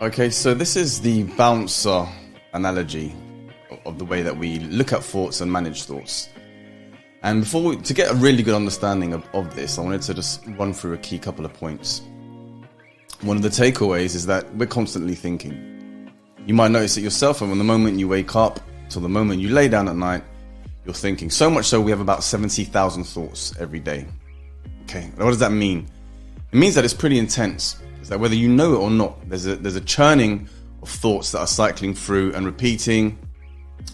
Okay, so this is the bouncer analogy of the way that we look at thoughts and manage thoughts. And to get a really good understanding of this, I wanted to just run through a key couple of points. One of the takeaways is that we're constantly thinking. You might notice it yourself, and from the moment you wake up till the moment you lay down at night, you're thinking. So much so we have about 70,000 thoughts every day. Okay, what does that mean? It means that it's pretty intense. It's that whether you know it or not, there's a churning of thoughts that are cycling through and repeating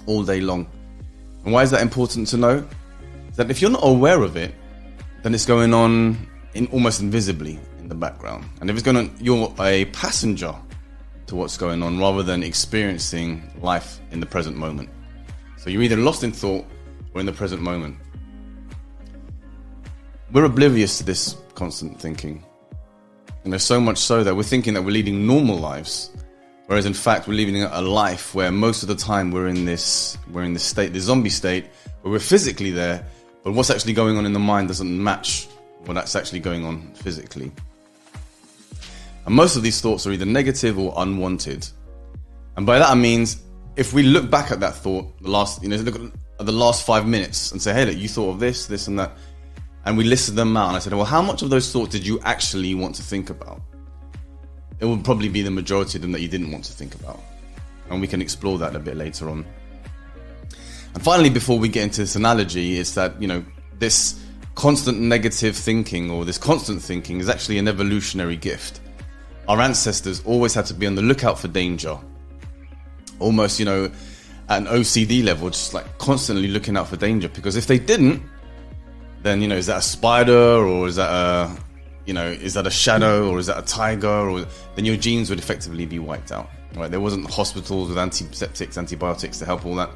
all day long. And why is that important to know? It's that if you're not aware of it, then it's going on almost invisibly in the background. And if it's going on, you're a passenger to what's going on rather than experiencing life in the present moment. So you're either lost in thought or in the present moment. We're oblivious to this constant thinking. And there's so much so that we're thinking that we're leading normal lives, whereas in fact we're living a life where most of the time we're in this state, the zombie state, where we're physically there, but what's actually going on in the mind doesn't match what's actually going on physically. And most of these thoughts are either negative or unwanted. And by that I mean, if we look back at that thought, look at the last 5 minutes and say, hey, look, you thought of this, this and that, and we listed them out, and I said, well, how much of those thoughts did you actually want to think about? It would probably be the majority of them that you didn't want to think about. And we can explore that a bit later on. And finally, before we get into this analogy, it's that, this constant negative thinking or this constant thinking is actually an evolutionary gift. Our ancestors always had to be on the lookout for danger. Almost, at an OCD level, just like constantly looking out for danger. Because if they didn't, then, is that a spider, or is that a shadow, or is that a tiger, or then your genes would effectively be wiped out. Right? There wasn't hospitals with antiseptics, antibiotics to help all that.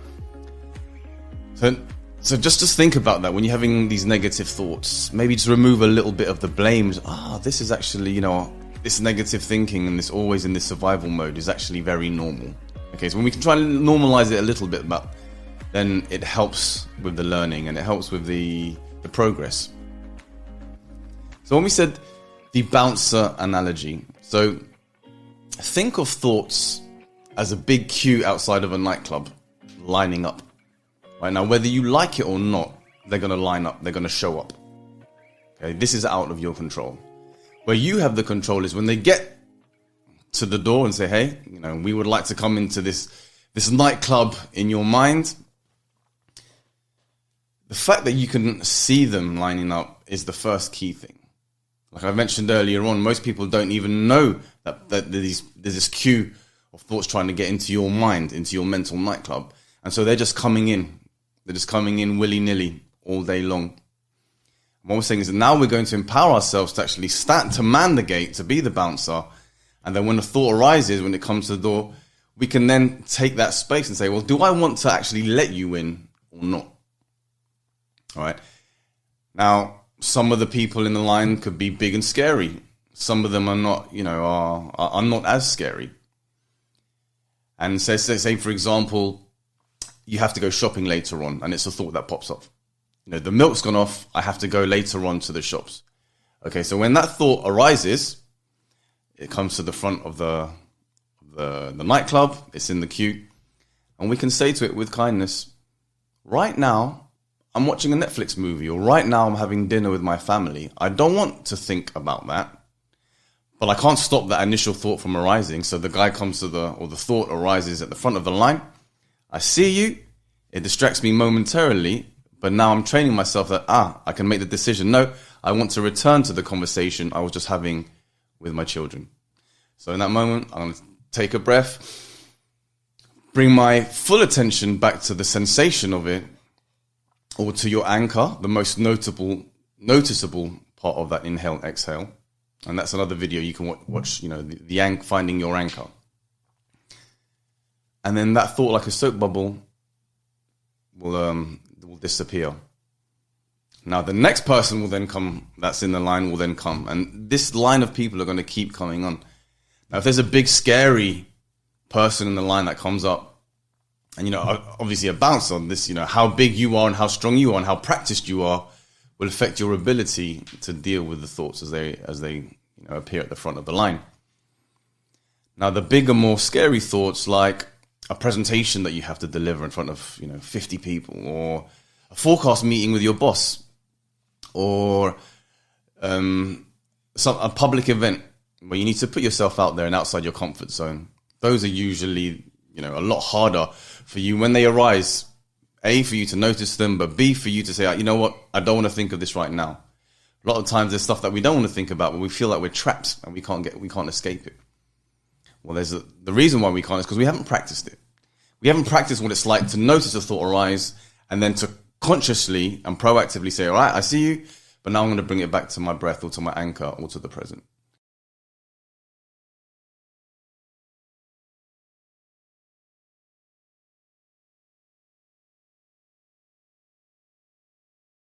So just think about that when you're having these negative thoughts. Maybe just remove a little bit of the blame. This is actually, this negative thinking and this always in this survival mode is actually very normal. Okay, so when we can try and normalize it a little bit, then it helps with the learning and it helps with the progress. So when we said the bouncer analogy, so think of thoughts as a big queue outside of a nightclub lining up. Right now, whether you like it or not, they're going to line up, they're going to show up. Okay, this is out of your control. Where you have the control is when they get to the door and say, hey, we would like to come into this nightclub in your mind. The fact that you can see them lining up is the first key thing. Like I mentioned earlier on, most people don't even know that there's this queue of thoughts trying to get into your mind, into your mental nightclub. And so they're just coming in. They're just coming in willy-nilly all day long. What we're saying is that now we're going to empower ourselves to actually stand, to man the gate, to be the bouncer. And then when a thought arises, when it comes to the door, we can then take that space and say, well, do I want to actually let you in or not? All right. Now, some of the people in the line could be big and scary. Some of them are not, are not as scary. And say, for example, you have to go shopping later on, and it's a thought that pops up. The milk's gone off. I have to go later on to the shops. Okay, so when that thought arises, it comes to the front of the nightclub. It's in the queue, and we can say to it with kindness, right now, I'm watching a Netflix movie, or right now I'm having dinner with my family. I don't want to think about that, but I can't stop that initial thought from arising. So the guy comes to the thought arises at the front of the line. I see you. It distracts me momentarily, but now I'm training myself that, I can make the decision. No, I want to return to the conversation I was just having with my children. So in that moment, I'm going to take a breath, bring my full attention back to the sensation of it, or to your anchor, the most noticeable part of that inhale, exhale. And that's another video you can watch, finding your anchor. And then that thought, like a soap bubble, will disappear. Now, the next person will then come, that's in the line, will then come. And this line of people are going to keep coming on. Now, if there's a big, scary person in the line that comes up, and, obviously a bounce on this, how big you are and how strong you are and how practiced you are will affect your ability to deal with the thoughts as they appear at the front of the line. Now, the bigger, more scary thoughts, like a presentation that you have to deliver in front of, 50 people, or a forecast meeting with your boss, or a public event where you need to put yourself out there and outside your comfort zone. Those are usually, a lot harder for you when they arise. A, for you to notice them, but B, for you to say, you know what, I don't want to think of this right now. A lot of times there's stuff that we don't want to think about, but we feel like we're trapped and we can't escape it. Well, the reason why we can't is because we haven't practiced it. We haven't practiced what it's like to notice a thought arise and then to consciously and proactively say, all right, I see you, but now I'm going to bring it back to my breath or to my anchor or to the present.